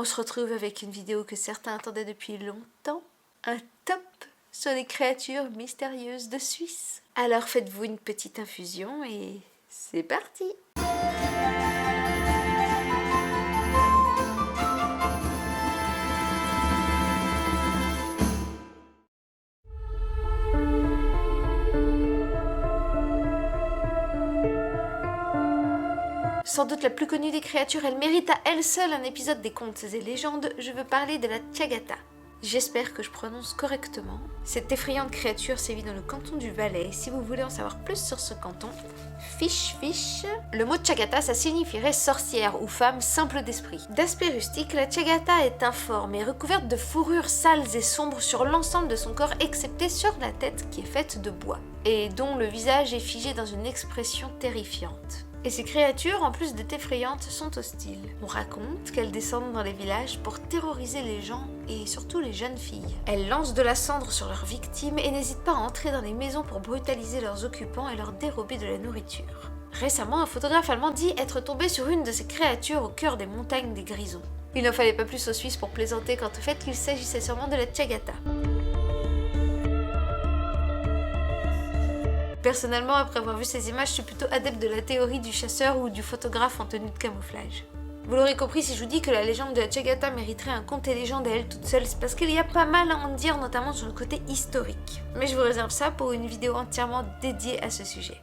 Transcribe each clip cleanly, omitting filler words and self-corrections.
On se retrouve avec une vidéo que certains attendaient depuis longtemps. Un top sur les créatures mystérieuses de Suisse. Alors faites-vous une petite infusion et c'est parti! Sans doute la plus connue des créatures, elle mérite à elle seule un épisode des contes et légendes, je veux parler de la Tchagata. J'espère que je prononce correctement. Cette effrayante créature sévit dans le canton du Valais. Si vous voulez en savoir plus sur ce canton, fiche. Le mot Tchagata, ça signifierait sorcière ou femme simple d'esprit. D'aspect rustique, la Tchagata est informe et recouverte de fourrures sales et sombres sur l'ensemble de son corps, excepté sur la tête qui est faite de bois, et dont le visage est figé dans une expression terrifiante. Et ces créatures, en plus d'être effrayantes, sont hostiles. On raconte qu'elles descendent dans les villages pour terroriser les gens et surtout les jeunes filles. Elles lancent de la cendre sur leurs victimes et n'hésitent pas à entrer dans les maisons pour brutaliser leurs occupants et leur dérober de la nourriture. Récemment, un photographe allemand dit être tombé sur une de ces créatures au cœur des montagnes des Grisons. Il n'en fallait pas plus aux Suisses pour plaisanter quant au fait qu'il s'agissait sûrement de la Tchagata. Personnellement, après avoir vu ces images, je suis plutôt adepte de la théorie du chasseur ou du photographe en tenue de camouflage. Vous l'aurez compris, si je vous dis que la légende de la Tchagata mériterait un conte et légende à elle toute seule, c'est parce qu'il y a pas mal à en dire, notamment sur le côté historique. Mais je vous réserve ça pour une vidéo entièrement dédiée à ce sujet.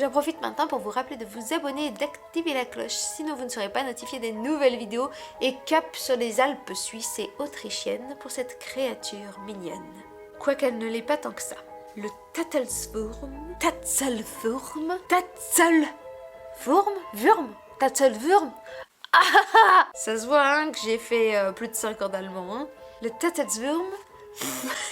J'en profite maintenant pour vous rappeler de vous abonner et d'activer la cloche, sinon vous ne serez pas notifié des nouvelles vidéos, et cap sur les Alpes suisses et autrichiennes pour cette créature mignonne. Quoiqu'elle ne l'est pas tant que ça. Le Tatzelwurm, ça se voit hein, que j'ai fait plus de 5 ans d'allemand. Hein. Le Tatzelwurm,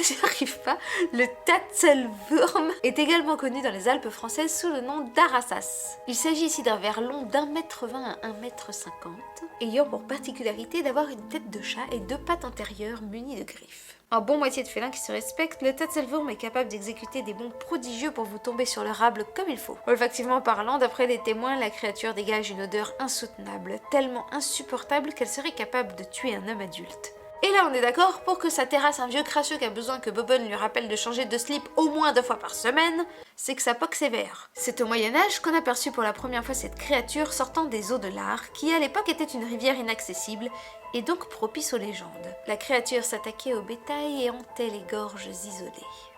j'y arrive pas. Le Tatzelwurm est également connu dans les Alpes françaises sous le nom d'Arassas. Il s'agit ici d'un ver long d'1,20 m à 1,50 m, ayant pour particularité d'avoir une tête de chat et 2 pattes antérieures munies de griffes. Un bon moitié de félin qui se respecte, le Tatzelwurm est capable d'exécuter des bonds prodigieux pour vous tomber sur le rable comme il faut. Olfactivement parlant, d'après les témoins, la créature dégage une odeur insoutenable, tellement insupportable qu'elle serait capable de tuer un homme adulte. Et là on est d'accord, pour que ça terrasse un vieux crasseux qui a besoin que Bobonne lui rappelle de changer de slip au moins 2 fois par semaine, c'est que sa poque sévère. C'est au Moyen-Âge qu'on aperçut pour la première fois cette créature sortant des eaux de l'Ar, qui à l'époque était une rivière inaccessible et donc propice aux légendes. La créature s'attaquait au bétail et hantait les gorges isolées.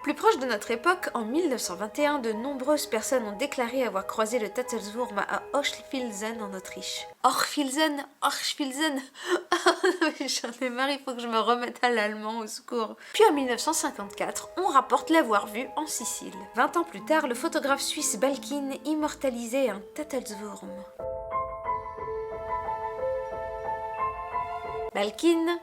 Plus proche de notre époque, en 1921, de nombreuses personnes ont déclaré avoir croisé le Tatzelwurm à Hochfilzen en Autriche. Hochfilzen. J'en ai marre, il faut que je me remette à l'allemand, au secours. Puis en 1954, on rapporte l'avoir vu en Sicile. 20 ans plus tard, le photographe suisse Balkin immortalisait un Tatzelwurm. Balkin?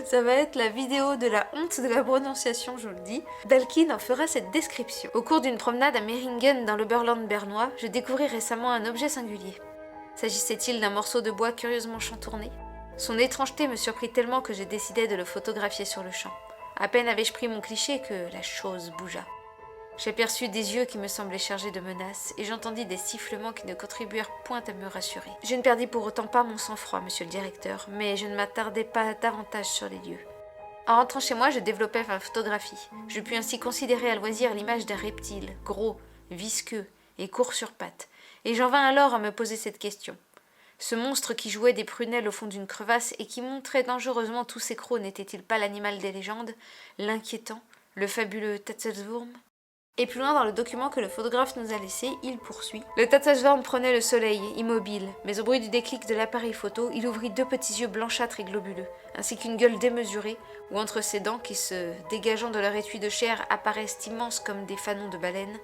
Ça va être la vidéo de la honte de la prononciation, je vous le dis. Balkin en fera cette description. Au cours d'une promenade à Meiringen dans le Berland bernois, je découvris récemment un objet singulier. S'agissait-il d'un morceau de bois curieusement chantourné? Son étrangeté me surprit tellement que j'ai décidé de le photographier sur le champ. À peine avais-je pris mon cliché que la chose bougea. J'aperçus des yeux qui me semblaient chargés de menaces et j'entendis des sifflements qui ne contribuèrent point à me rassurer. Je ne perdis pour autant pas mon sang-froid, monsieur le directeur, mais je ne m'attardai pas davantage sur les lieux. En rentrant chez moi, je développais ma photographie. Je pus ainsi considérer à loisir l'image d'un reptile, gros, visqueux et court sur pattes, et j'en vins alors à me poser cette question. Ce monstre qui jouait des prunelles au fond d'une crevasse et qui montrait dangereusement tous ses crocs n'était-il pas l'animal des légendes, l'inquiétant, le fabuleux Tatzelwurm? Et plus loin dans le document que le photographe nous a laissé, il poursuit. Le Tatzelwurm prenait le soleil, immobile, mais au bruit du déclic de l'appareil photo, il ouvrit 2 petits yeux blanchâtres et globuleux, ainsi qu'une gueule démesurée, où entre ses dents qui, se dégageant de leur étui de chair, apparaissent immenses comme des fanons de baleine,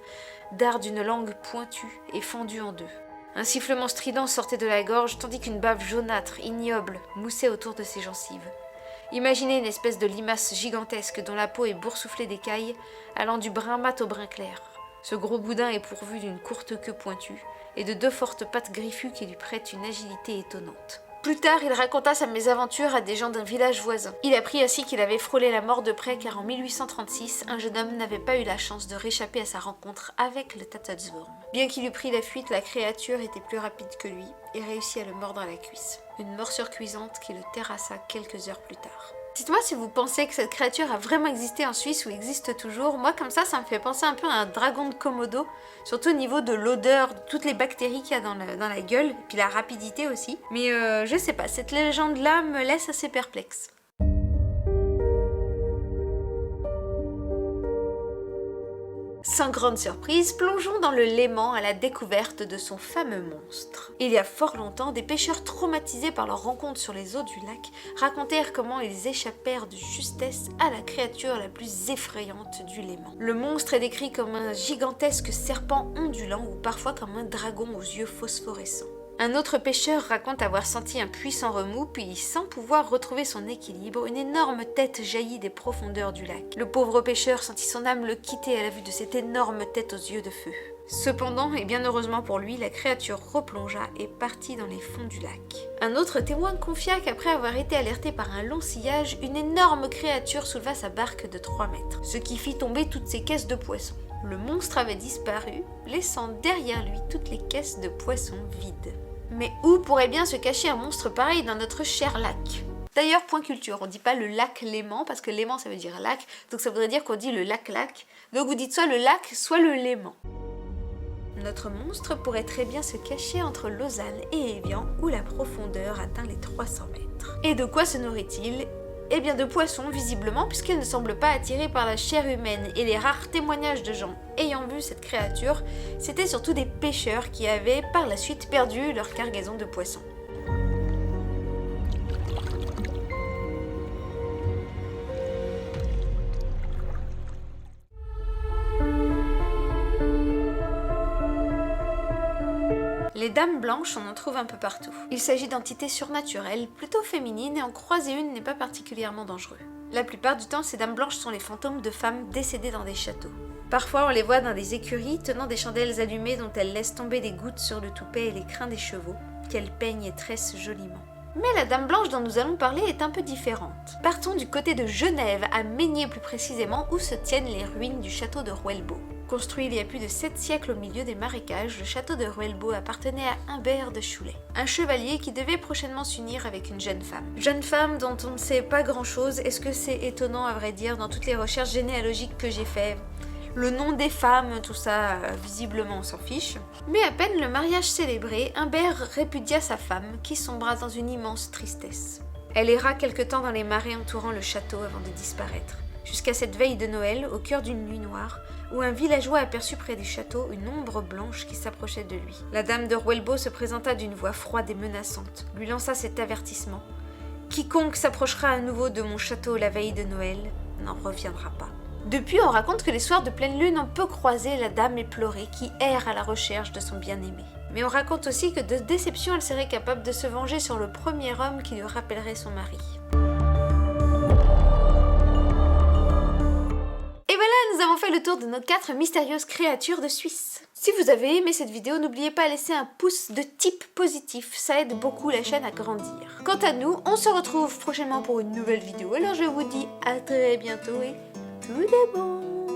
dardent une langue pointue et fendue en 2. Un sifflement strident sortait de la gorge, tandis qu'une bave jaunâtre, ignoble, moussait autour de ses gencives. Imaginez une espèce de limace gigantesque dont la peau est boursouflée d'écailles, allant du brun mat au brun clair. Ce gros boudin est pourvu d'une courte queue pointue et de 2 fortes pattes griffues qui lui prêtent une agilité étonnante. Plus tard, il raconta sa mésaventure à des gens d'un village voisin. Il apprit ainsi qu'il avait frôlé la mort de près car en 1836, un jeune homme n'avait pas eu la chance de réchapper à sa rencontre avec le Tattelswurm. Bien qu'il eût pris la fuite, la créature était plus rapide que lui et réussit à le mordre à la cuisse. Une morsure cuisante qui le terrassa quelques heures plus tard. Dites-moi si vous pensez que cette créature a vraiment existé en Suisse ou existe toujours. Moi, comme ça me fait penser un peu à un dragon de Komodo, surtout au niveau de l'odeur, de toutes les bactéries qu'il y a dans la gueule, et puis la rapidité aussi. Mais je sais pas, cette légende-là me laisse assez perplexe. Sans grande surprise, plongeons dans le Léman à la découverte de son fameux monstre. Il y a fort longtemps, des pêcheurs traumatisés par leur rencontre sur les eaux du lac racontèrent comment ils échappèrent de justesse à la créature la plus effrayante du Léman. Le monstre est décrit comme un gigantesque serpent ondulant ou parfois comme un dragon aux yeux phosphorescents. Un autre pêcheur raconte avoir senti un puissant remous, puis sans pouvoir retrouver son équilibre, une énorme tête jaillit des profondeurs du lac. Le pauvre pêcheur sentit son âme le quitter à la vue de cette énorme tête aux yeux de feu. Cependant, et bien heureusement pour lui, la créature replongea et partit dans les fonds du lac. Un autre témoin confia qu'après avoir été alerté par un long sillage, une énorme créature souleva sa barque de 3 mètres, ce qui fit tomber toutes ses caisses de poissons. Le monstre avait disparu, laissant derrière lui toutes les caisses de poissons vides. Mais où pourrait bien se cacher un monstre pareil dans notre cher lac? D'ailleurs, point culture, on dit pas le lac Léman, parce que Léman ça veut dire lac, donc ça voudrait dire qu'on dit le lac-lac. Donc vous dites soit le lac, soit le Léman. Notre monstre pourrait très bien se cacher entre Lausanne et Évian, où la profondeur atteint les 300 mètres. Et de quoi se nourrit-il ? Eh bien de poissons visiblement, puisqu'il ne semble pas attiré par la chair humaine, et les rares témoignages de gens ayant vu cette créature, c'était surtout des pêcheurs qui avaient par la suite perdu leur cargaison de poissons. Les dames blanches, on en trouve un peu partout. Il s'agit d'entités surnaturelles, plutôt féminines, et en croiser une n'est pas particulièrement dangereux. La plupart du temps, ces dames blanches sont les fantômes de femmes décédées dans des châteaux. Parfois, on les voit dans des écuries, tenant des chandelles allumées dont elles laissent tomber des gouttes sur le toupet et les crins des chevaux, qu'elles peignent et tressent joliment. Mais la dame blanche dont nous allons parler est un peu différente. Partons du côté de Genève, à Meigné plus précisément, où se tiennent les ruines du château de Ruelbeau. Construit il y a plus de 7 siècles au milieu des marécages, le château de Ruelbeau appartenait à Humbert de Choulais, un chevalier qui devait prochainement s'unir avec une jeune femme. Jeune femme dont on ne sait pas grand-chose, est-ce que c'est étonnant à vrai dire dans toutes les recherches généalogiques que j'ai fait? Le nom des femmes, tout ça, visiblement on s'en fiche. Mais à peine le mariage célébré, Humbert répudia sa femme, qui sombra dans une immense tristesse. Elle erra quelque temps dans les marais entourant le château avant de disparaître, jusqu'à cette veille de Noël, au cœur d'une nuit noire, où un villageois aperçut près du château une ombre blanche qui s'approchait de lui. La dame de Ruelbeau se présenta d'une voix froide et menaçante, lui lança cet avertissement. « Quiconque s'approchera à nouveau de mon château la veille de Noël n'en reviendra pas. » Depuis, on raconte que les soirs de pleine lune, on peut croiser la dame éplorée qui erre à la recherche de son bien-aimé. Mais on raconte aussi que de déception, elle serait capable de se venger sur le premier homme qui lui rappellerait son mari. Et voilà, nous avons fait le tour de nos 4 mystérieuses créatures de Suisse. Si vous avez aimé cette vidéo, n'oubliez pas de laisser un pouce de type positif, ça aide beaucoup la chaîne à grandir. Quant à nous, on se retrouve prochainement pour une nouvelle vidéo, alors je vous dis à très bientôt et tout de bon.